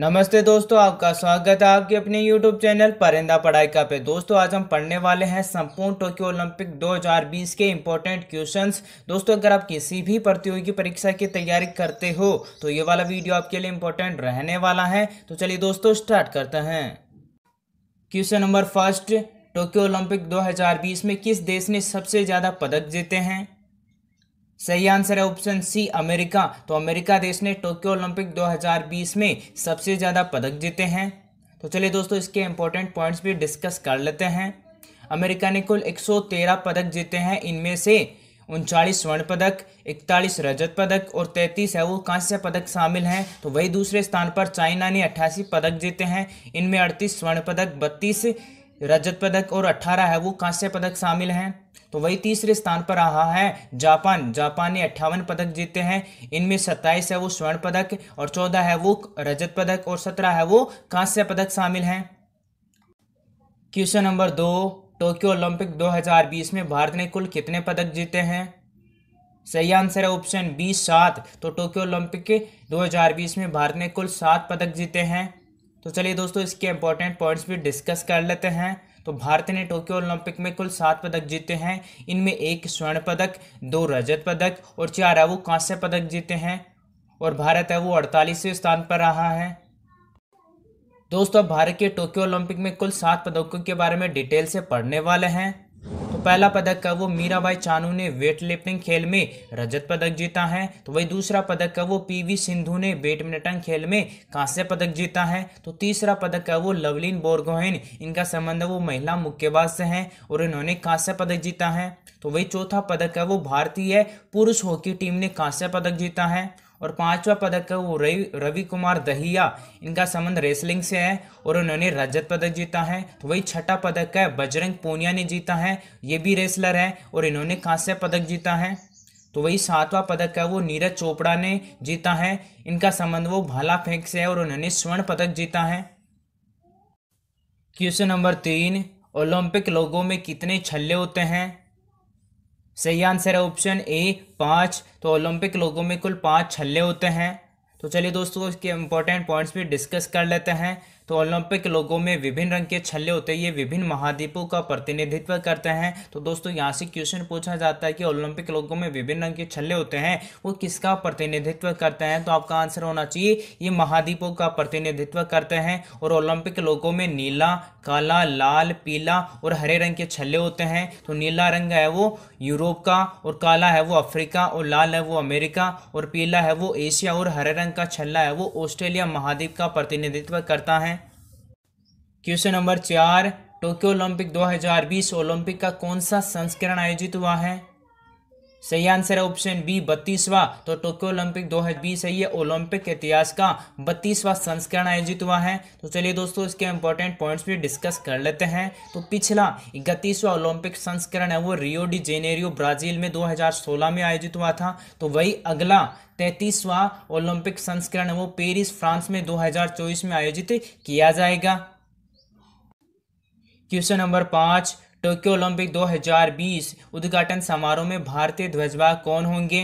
नमस्ते दोस्तों, आपका स्वागत है आपके अपने YouTube चैनल परिंदा पढ़ाई का पे। दोस्तों आज हम पढ़ने वाले हैं संपूर्ण टोक्यो ओलंपिक 2020 के इम्पोर्टेंट क्वेश्चंस। दोस्तों अगर आप किसी भी प्रतियोगी परीक्षा की तैयारी करते हो तो ये वाला वीडियो आपके लिए इम्पोर्टेंट रहने वाला है। तो चलिए दोस्तों स्टार्ट करते हैं। Question number first, Tokyo Olympic 2020 में किस देश ने सबसे ज़्यादा पदक जीते हैं? सही आंसर है ऑप्शन सी अमेरिका। तो अमेरिका देश ने टोक्यो ओलंपिक 2020 में सबसे ज़्यादा पदक जीते हैं। तो चलिए दोस्तों इसके इंपॉर्टेंट पॉइंट्स भी डिस्कस कर लेते हैं। अमेरिका ने कुल 113 पदक जीते हैं। इनमें से 39 स्वर्ण पदक, 41 रजत पदक और 33 है वो कांस्य पदक शामिल हैं। तो वही दूसरे स्थान पर चाइना ने 88 पदक जीते हैं। इनमें 38 स्वर्ण पदक, 32 रजत पदक और 18 है वो कांस्य पदक शामिल हैं। तो वही तीसरे स्थान पर रहा है जापान। जापान ने 58 पदक जीते हैं। इनमें 27 है वो स्वर्ण पदक और 14 है वो रजत पदक और 17 है वो कांस्य पदक शामिल हैं। क्वेश्चन नंबर 2, टोक्यो ओलंपिक 2020 में भारत ने कुल कितने पदक जीते हैं? सही आंसर है ऑप्शन बी 7। तो टोक्यो ओलंपिक के 2020 में भारत ने कुल 7 पदक जीते हैं। तो चलिए दोस्तों इसके इंपॉर्टेंट पॉइंट्स भी डिस्कस कर लेते हैं। तो भारत ने टोक्यो ओलंपिक में कुल 7 पदक जीते हैं। इनमें 1 स्वर्ण पदक, 2 रजत पदक और 4 है वो कांस्य पदक जीते हैं। और भारत है वो 48वें स्थान पर रहा है। दोस्तों अब भारत के टोक्यो ओलंपिक में कुल 7 पदकों के बारे में डिटेल से पढ़ने वाले हैं। तो पहला पदक है वो मीराबाई चानू ने वेट लिफ्टिंग खेल में रजत पदक जीता है। तो वही दूसरा पदक है वो पीवी सिंधु ने बैडमिंटन खेल में कांस्य पदक जीता है। तो तीसरा पदक है वो लवलीन बोरगोहेन, इनका संबंध है वो महिला मुक्केबाज से है और इन्होंने कांस्य पदक जीता है। तो वही चौथा पदक है वो भारतीय पुरुष हॉकी टीम ने कांस्य पदक जीता है। और पांचवा पदक है वो रवि कुमार दहिया, इनका संबंध रेसलिंग से है और उन्होंने रजत पदक जीता है। तो वही छठा पदक है बजरंग पूनिया ने जीता है, ये भी रेसलर है और इन्होंने कांस्य पदक जीता है। तो वही सातवां पदक है वो नीरज चोपड़ा ने जीता है, इनका संबंध वो भाला फेंक से है और उन्होंने स्वर्ण पदक जीता है। क्वेश्चन नंबर 3, ओलंपिक लोगों में कितने छल्ले होते हैं? सही आंसर है ऑप्शन ए 5। तो ओलंपिक लोगों में कुल 5 छल्ले होते हैं। तो चलिए दोस्तों इसके इंपॉर्टेंट पॉइंट्स भी डिस्कस कर लेते हैं। तो ओलंपिक लोगों में विभिन्न रंग के छल्ले होते हैं, ये विभिन्न महाद्वीपों का प्रतिनिधित्व करते हैं। तो दोस्तों यहाँ से क्वेश्चन पूछा जाता है कि ओलंपिक लोगों में विभिन्न रंग के छल्ले होते हैं वो किसका प्रतिनिधित्व करते हैं? तो आपका आंसर होना चाहिए ये महाद्वीपों का प्रतिनिधित्व करते हैं। और ओलंपिक लोगों में नीला, काला, लाल, पीला और हरे रंग के छल्ले होते हैं। तो नीला रंग है वो यूरोप का और काला है वो अफ्रीका और लाल है वो अमेरिका और पीला है वो एशिया और हरे रंग का छल्ला है वो ऑस्ट्रेलिया महाद्वीप का प्रतिनिधित्व करता है। Question number 4, Tokyo Olympic 2020 Olympic का कौन सा संस्करण आयोजित हुआ है? सही आंसर है ऑप्शन बी 32वां। तो टोक्यो ओलंपिक 2020 है ये ओलंपिक इतिहास का 32वां संस्करण आयोजित हुआ है। तो चलिए दोस्तों इसके इंपॉर्टेंट पॉइंट्स भी डिस्कस कर लेते हैं। तो पिछला 31वां ओलंपिक संस्करण है वो रियो डी जेनेरियो ब्राजील में 2016 में आयोजित हुआ था। तो वही अगला 33वां ओलंपिक संस्करण है वो पेरिस फ्रांस में 2024 में आयोजित किया जाएगा। क्वेश्चन नंबर 5, टोक्यो ओलंपिक 2020 उद्घाटन समारोह में भारतीय ध्वजवाहक कौन होंगे?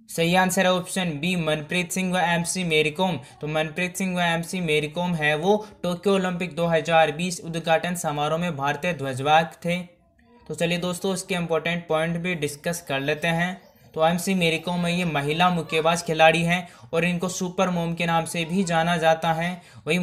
सही आंसर है ऑप्शन बी मनप्रीत सिंह व एमसी मेरीकॉम। तो मनप्रीत सिंह व एमसी मेरीकॉम है वो टोक्यो ओलंपिक 2020 उद्घाटन समारोह में भारतीय ध्वजवाहक थे। तो चलिए दोस्तों इसके इंपॉर्टेंट पॉइंट भी डिस्कस कर लेते हैं। तो एमसी मेरीकॉम है ये महिला मुक्केबाज खिलाड़ी हैं और इनको सुपर मोम के नाम से भी जाना जाता है। वही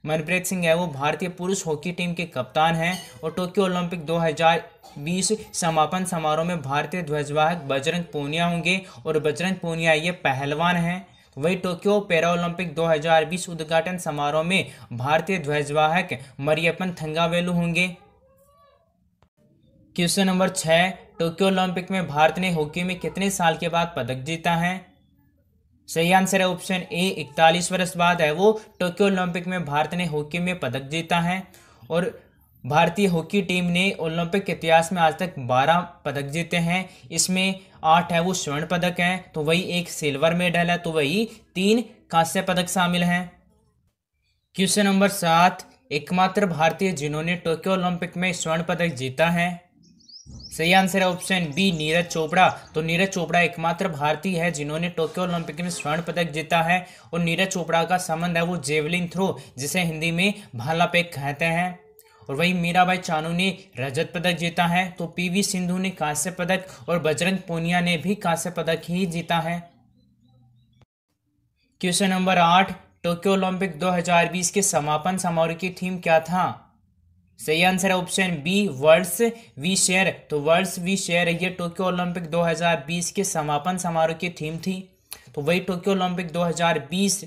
मनप्रीत सिंह है वो भारतीय पुरुष हॉकी टीम के कप्तान हैं। और टोक्यो ओलंपिक 2020 समापन समारोह में भारतीय ध्वजवाहक बजरंग पूनिया होंगे और बजरंग पूनिया ये पहलवान हैं। वही टोक्यो पैरा ओलंपिक 2020 उद्घाटन समारोह में भारतीय ध्वजवाहक मरियप्पन थंगावेलु होंगे। क्वेश्चन नंबर 6, टोक्यो ओलंपिक में भारत ने हॉकी में कितने साल के बाद पदक जीता है? सही आंसर है ऑप्शन ए 41 वर्ष बाद है वो टोक्यो ओलंपिक में भारत ने हॉकी में पदक जीता है। और भारतीय हॉकी टीम ने ओलंपिक इतिहास में आज तक 12 पदक जीते हैं। इसमें 8 है वो स्वर्ण पदक हैं, तो वही 1 सिल्वर मेडल है, तो वही 3 कांस्य पदक शामिल हैं। क्वेश्चन नंबर 7, एकमात्र भारतीय जिन्होंने टोक्यो ओलंपिक में स्वर्ण पदक जीता है। सही आंसर है ऑप्शन बी नीरज चोपड़ा। तो नीरज चोपड़ा एकमात्र भारतीय है जिन्होंने टोक्यो ओलंपिक में स्वर्ण पदक जीता है। और नीरज चोपड़ा का संबंध है वो जेवलिन थ्रो, जिसे हिंदी में भाला फेंक कहते हैं। और वही मीराबाई चानू ने रजत पदक जीता है। तो पीवी सिंधु ने कांस्य पदक और बजरंग पूनिया ने भी कांस्य पदक ही जीता है। क्वेश्चन नंबर 8, टोक्यो ओलंपिक 2020 के समापन समारोह की थीम क्या था? सही आंसर है option B worlds we share. तो वर्ल्ड्स वी शेयर ये टोक्यो ओलंपिक 2020 के समापन समारोह की थीम थी। तो वही टोक्यो ओलंपिक 2020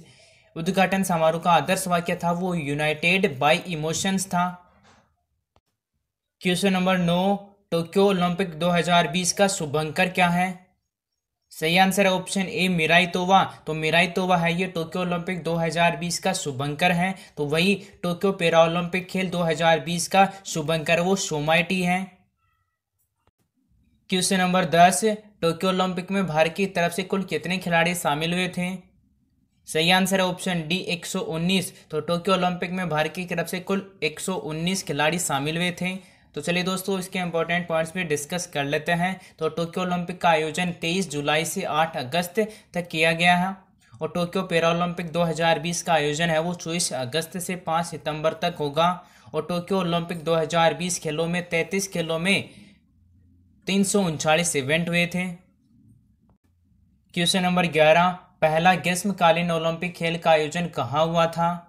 उद्घाटन समारोह का आदर्श वाक्य था वो यूनाइटेड बाय इमोशंस था। क्वेश्चन नंबर 9, टोक्यो ओलंपिक 2020 का शुभंकर क्या है? सही आंसर है ऑप्शन ए मिराई तोवा। तो मिराई तोवा है ये टोक्यो ओलंपिक 2020 का शुभंकर है। तो वही टोक्यो पैरा ओलंपिक खेल 2020 का शुभंकर वो सोमाइटी है। क्वेश्चन नंबर 10, टोक्यो ओलंपिक में भारत की तरफ से कुल कितने खिलाड़ी शामिल हुए थे? सही आंसर है ऑप्शन डी 119। तो टोक्यो ओलंपिक में भारत की तरफ से कुल 119 खिलाड़ी शामिल हुए थे। तो चलिए दोस्तों इसके इंपॉर्टेंट पॉइंट्स भी डिस्कस कर लेते हैं। तो टोक्यो ओलंपिक का आयोजन 23 जुलाई से 8 अगस्त तक किया गया है। और टोक्यो पैरा ओलंपिक 2020 का आयोजन है वो 24 अगस्त से 5 सितंबर तक होगा। और टोक्यो ओलंपिक 2020 खेलों में 33 खेलों में 339 इवेंट हुए थे। क्वेश्चन नंबर 11, पहला ग्रीष्मकालीन ओलंपिक खेल का आयोजन कहाँ हुआ था?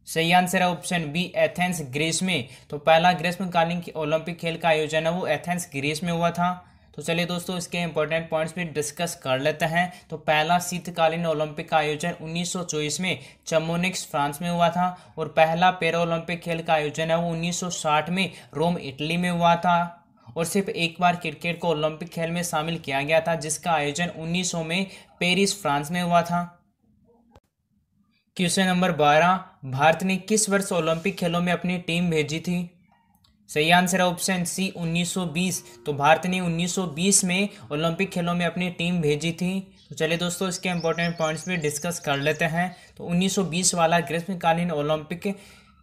सही आंसर है ऑप्शन बी एथेंस ग्रीस में। तो पहला ग्रीष्मकालीन ओलंपिक खेल का आयोजन है वो एथेंस ग्रीस में हुआ था। तो चलिए दोस्तों इसके इंपॉर्टेंट पॉइंट्स भी डिस्कस कर लेते हैं। तो पहला शीतकालीन ओलंपिक का आयोजन 1924 में चमोनिक्स फ्रांस में हुआ था। और पहला पैरा ओलंपिक खेल का आयोजन है वो 1960 में रोम इटली में हुआ था। और सिर्फ एक बार क्रिकेट को ओलंपिक खेल में शामिल किया गया था जिसका आयोजन 1900 में पेरिस फ्रांस में हुआ था। क्वेश्चन नंबर 12, भारत ने किस वर्ष ओलंपिक खेलों में अपनी टीम भेजी थी? सही आंसर है ऑप्शन सी 1920। तो भारत ने 1920 में ओलंपिक खेलों में अपनी टीम भेजी थी। तो चलिए दोस्तों इसके इंपॉर्टेंट पॉइंट्स भी डिस्कस कर लेते हैं। तो 1920 वाला ग्रीष्मकालीन ओलंपिक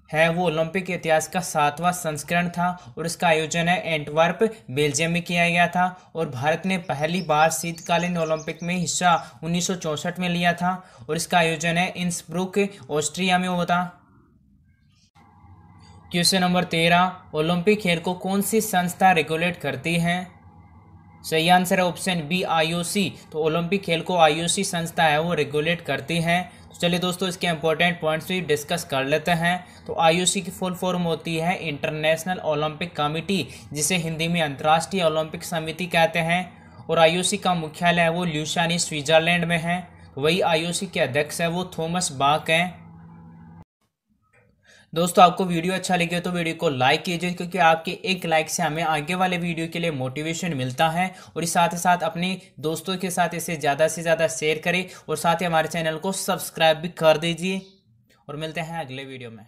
है वो ओलंपिक इतिहास का 7वां संस्करण था। और इसका आयोजन है एंटवर्प बेल्जियम में किया गया था। और भारत ने पहली बार शीतकालीन ओलंपिक में हिस्सा 1964 में लिया था। और इसका आयोजन है इंसब्रुक ऑस्ट्रिया में हुआ था। क्वेश्चन नंबर 13, ओलंपिक खेल को कौन सी संस्था रेगुलेट करती है? सही आंसर है ऑप्शन बी आईओसी। तो ओलंपिक खेल को आईओसी संस्था है वो रेगुलेट करती है। तो चलिए दोस्तों इसके इंपॉर्टेंट पॉइंट्स भी डिस्कस कर लेते हैं। तो आईओसी की फुल फॉर्म होती है इंटरनेशनल ओलंपिक कमेटी, जिसे हिंदी में अंतर्राष्ट्रीय ओलंपिक समिति कहते हैं। और आईओसी का मुख्यालय है वो ल्यूसानी स्विट्जरलैंड में है। वही आईओसी के अध्यक्ष है वो थॉमस बाक हैं। दोस्तों आपको वीडियो अच्छा लगे तो वीडियो को लाइक कीजिए, क्योंकि आपके एक लाइक से हमें आगे वाले वीडियो के लिए मोटिवेशन मिलता है। और साथ ही साथ अपने दोस्तों के साथ इसे ज़्यादा से ज़्यादा शेयर करें और साथ ही हमारे चैनल को सब्सक्राइब भी कर दीजिए। और मिलते हैं अगले वीडियो में।